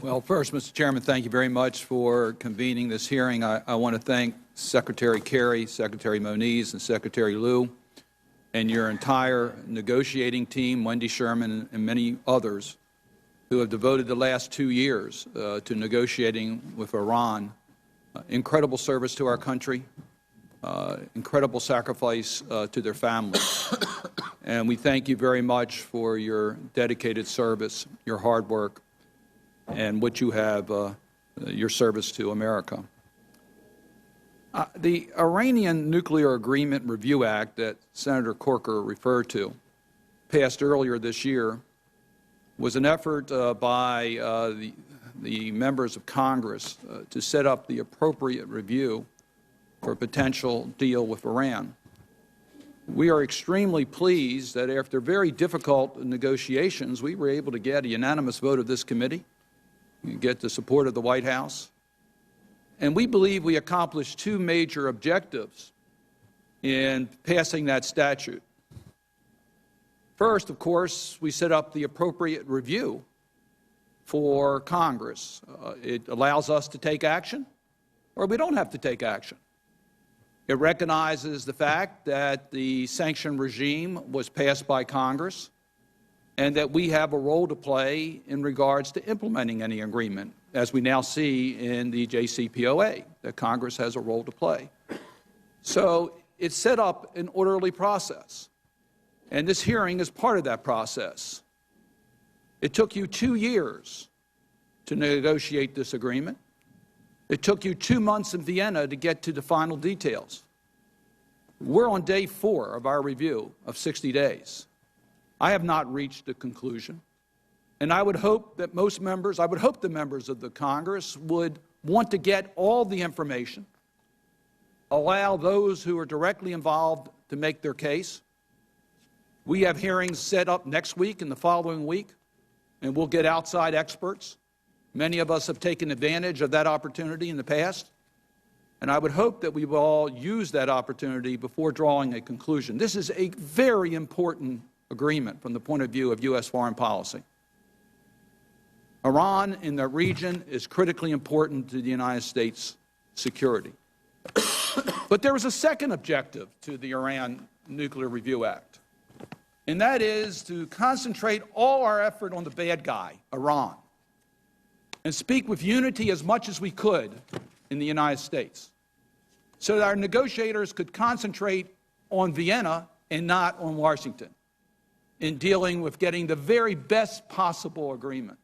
Well, first, Mr. Chairman, thank you very much for convening this hearing. I want to thank Secretary Kerry, Secretary Moniz, and Secretary Liu, and your entire negotiating team, Wendy Sherman and many others, who have devoted the last 2 years to negotiating with Iran. Incredible service to our country, incredible sacrifice to their families. And we thank you very much for your dedicated service, your hard work, and what you have, your service to America. The Iranian Nuclear Agreement Review Act that Senator Corker referred to, passed earlier this year, was an effort by the members of Congress to set up the appropriate review for a potential deal with Iran. We are extremely pleased that after very difficult negotiations, we were able to get a unanimous vote of this committee, get the support of the White House, and we believe we accomplished two major objectives in passing that statute. First, of course, we set up the appropriate review for Congress. It allows us to take action, or we don't have to take action. It recognizes the fact that the sanction regime was passed by Congress and that we have a role to play in regards to implementing any agreement, as we now see in the JCPOA, that Congress has a role to play. So it's set up an orderly process, and this hearing is part of that process. It took you 2 years to negotiate this agreement. It took you 2 months in Vienna to get to the final details. We're on day 4 of our review of 60 days. I have not reached a conclusion, and I would hope that most members, I would hope the members of the Congress would want to get all the information, allow those who are directly involved to make their case. We have hearings set up next week and the following week, and we'll get outside experts. Many of us have taken advantage of that opportunity in the past, and I would hope that we will all use that opportunity before drawing a conclusion. This is a very important agreement from the point of view of U.S. foreign policy. Iran in the region is critically important to the United States' security. But there was a second objective to the Iran Nuclear Review Act, and that is to concentrate all our effort on the bad guy, Iran, and speak with unity as much as we could in the United States, so that our negotiators could concentrate on Vienna and not on Washington in dealing with getting the very best possible agreement.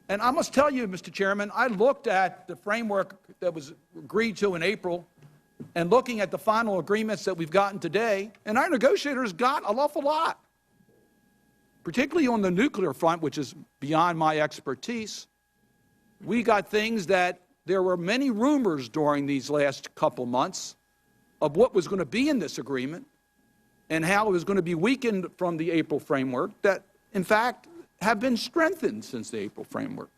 And I must tell you, Mr. Chairman, I looked at the framework that was agreed to in April and looking at the final agreements that we've gotten today, and our negotiators got an awful lot, particularly on the nuclear front, which is beyond my expertise. We got things that there were many rumors during these last couple months of what was going to be in this agreement and how it was going to be weakened from the April framework that, in fact, have been strengthened since the April framework.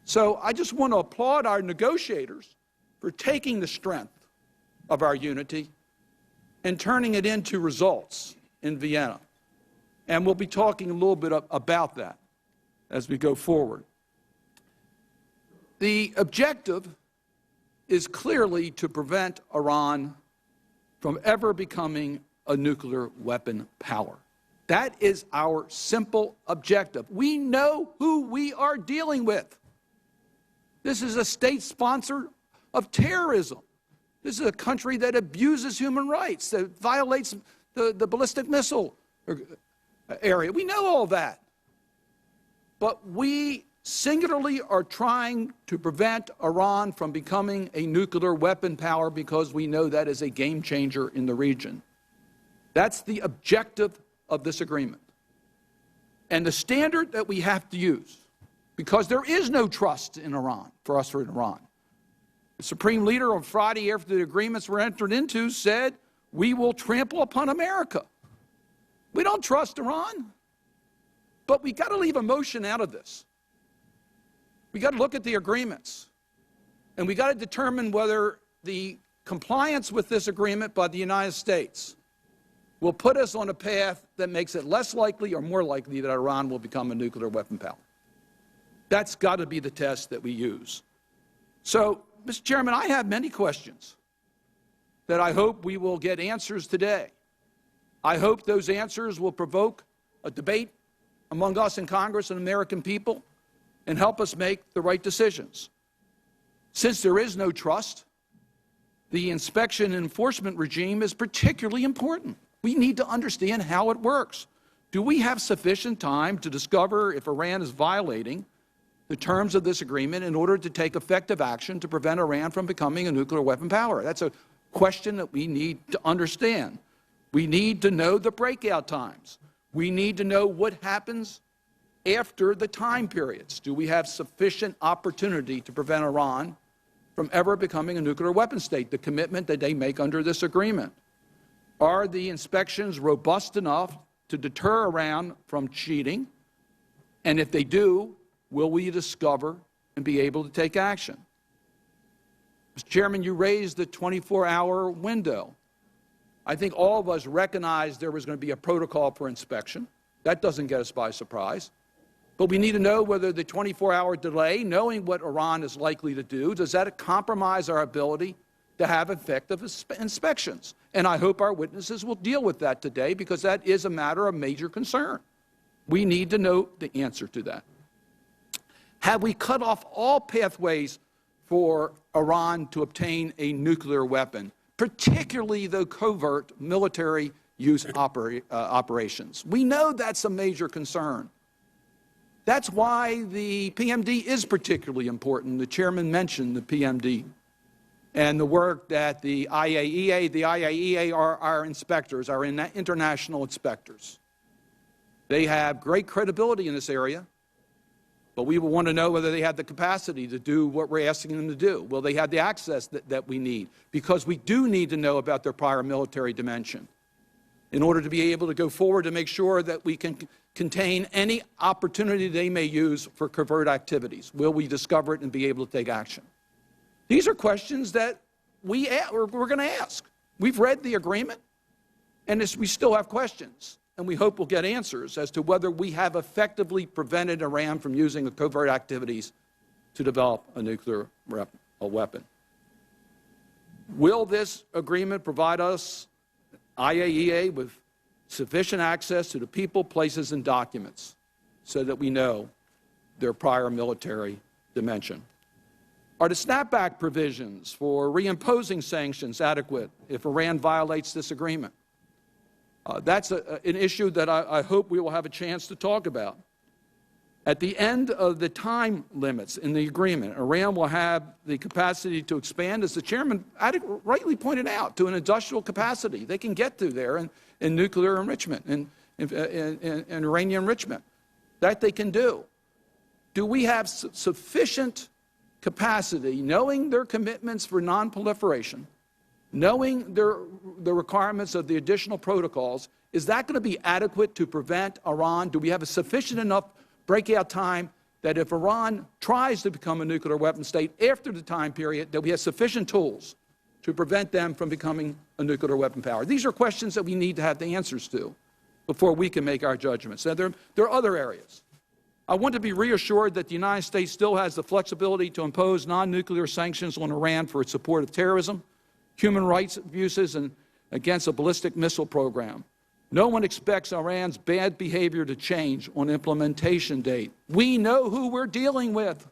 So I just want to applaud our negotiators for taking the strength of our unity and turning it into results in Vienna. And we'll be talking a little bit about that as we go forward. The objective is clearly to prevent Iran from ever becoming a nuclear weapon power. That is our simple objective. We know who we are dealing with. This is a state sponsor of terrorism. This is a country that abuses human rights, that violates the ballistic missile area. We know all that. But we singularly are trying to prevent Iran from becoming a nuclear weapon power because we know that is a game changer in the region. That's the objective of this agreement. And the standard that we have to use, because there is no trust in Iran, for us in Iran. The Supreme Leader on Friday, after the agreements were entered into, said, we will trample upon America. We don't trust Iran. But we've got to leave emotion out of this. We've got to look at the agreements. And we've got to determine whether the compliance with this agreement by the United States will put us on a path that makes it less likely or more likely that Iran will become a nuclear weapon power. That's got to be the test that we use. So, Mr. Chairman, I have many questions that I hope we will get answers today. I hope those answers will provoke a debate among us in Congress and American people and help us make the right decisions. Since there is no trust, the inspection and enforcement regime is particularly important. We need to understand how it works. Do we have sufficient time to discover if Iran is violating the terms of this agreement in order to take effective action to prevent Iran from becoming a nuclear weapon power? That's a question that we need to understand. We need to know the breakout times. We need to know what happens after the time periods. Do we have sufficient opportunity to prevent Iran from ever becoming a nuclear weapon state, the commitment that they make under this agreement? Are the inspections robust enough to deter Iran from cheating? And if they do, will we discover and be able to take action? Mr. Chairman, you raised the 24-hour window. I think all of us recognized there was going to be a protocol for inspection. That doesn't get us by surprise. But we need to know whether the 24-hour delay, knowing what Iran is likely to do, does that compromise our ability to have effective inspections? And I hope our witnesses will deal with that today, because that is a matter of major concern. We need to know the answer to that. Have we cut off all pathways for Iran to obtain a nuclear weapon, particularly the covert military use operations? We know that's a major concern. That's why the PMD is particularly important. The chairman mentioned the PMD and the work that the IAEA, are our inspectors, our international inspectors. They have great credibility in this area, but we will want to know whether they have the capacity to do what we're asking them to do. Will they have the access that we need? Because we do need to know about their prior military dimension in order to be able to go forward to make sure that we can contain any opportunity they may use for covert activities. Will we discover it and be able to take action? These are questions that we're going to ask. We've read the agreement, and we still have questions, and we hope we'll get answers as to whether we have effectively prevented Iran from using the covert activities to develop a nuclear weapon. Will this agreement provide us, IAEA, with sufficient access to the people, places, and documents so that we know their prior military dimension? Are the snapback provisions for reimposing sanctions adequate if Iran violates this agreement? That's an issue that I hope we will have a chance to talk about. At the end of the time limits in the agreement, Iran will have the capacity to expand, as the chairman rightly pointed out, to an industrial capacity. They can get to there in nuclear enrichment and uranium enrichment. That they can do. Do we have sufficient capacity, knowing their commitments for nonproliferation, knowing the requirements of the additional protocols? Is that going to be adequate to prevent Iran? Do we have a sufficient enough breakout time that if Iran tries to become a nuclear weapon state after the time period, that we have sufficient tools to prevent them from becoming a nuclear weapon power? These are questions that we need to have the answers to before we can make our judgments. Now, there are other areas. I want to be reassured that the United States still has the flexibility to impose non-nuclear sanctions on Iran for its support of terrorism, human rights abuses, and against a ballistic missile program. No one expects Iran's bad behavior to change on implementation date. We know who we're dealing with.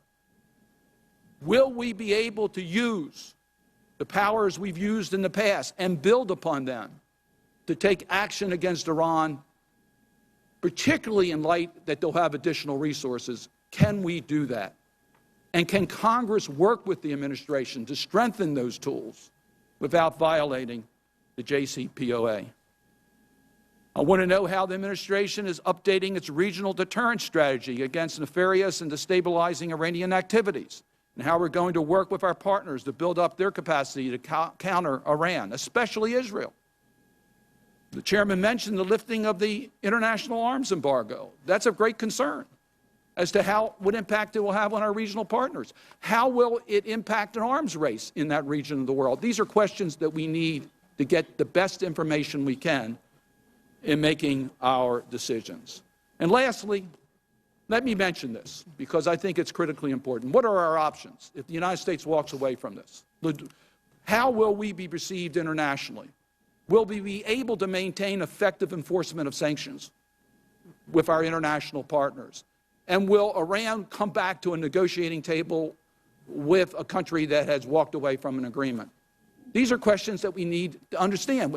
Will we be able to use the powers we've used in the past and build upon them to take action against Iran, particularly in light that they'll have additional resources? Can we do that? And can Congress work with the administration to strengthen those tools without violating the JCPOA? I want to know how the administration is updating its regional deterrence strategy against nefarious and destabilizing Iranian activities, and how we're going to work with our partners to build up their capacity to counter Iran, especially Israel. The chairman mentioned the lifting of the international arms embargo. That's of great concern as to what impact it will have on our regional partners. How will it impact an arms race in that region of the world? These are questions that we need to get the best information we can in making our decisions. And lastly, Let me mention this, because I think it's critically important. What are our options if the United States walks away from this? How will we be perceived internationally? Will we be able to maintain effective enforcement of sanctions with our international partners? And will Iran come back to a negotiating table with a country that has walked away from an agreement? These are questions that we need to understand.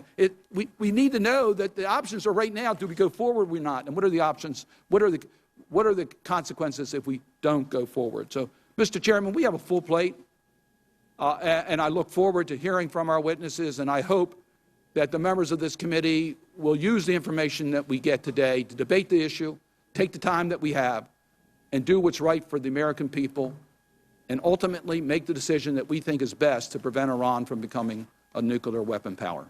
We need to know that the options are right now. Do we go forward or not? And what are the options? What are the consequences if we don't go forward? So, Mr. Chairman, we have a full plate, and I look forward to hearing from our witnesses, and I hope that the members of this committee will use the information that we get today to debate the issue, take the time that we have, and do what's right for the American people, and ultimately make the decision that we think is best to prevent Iran from becoming a nuclear weapon power.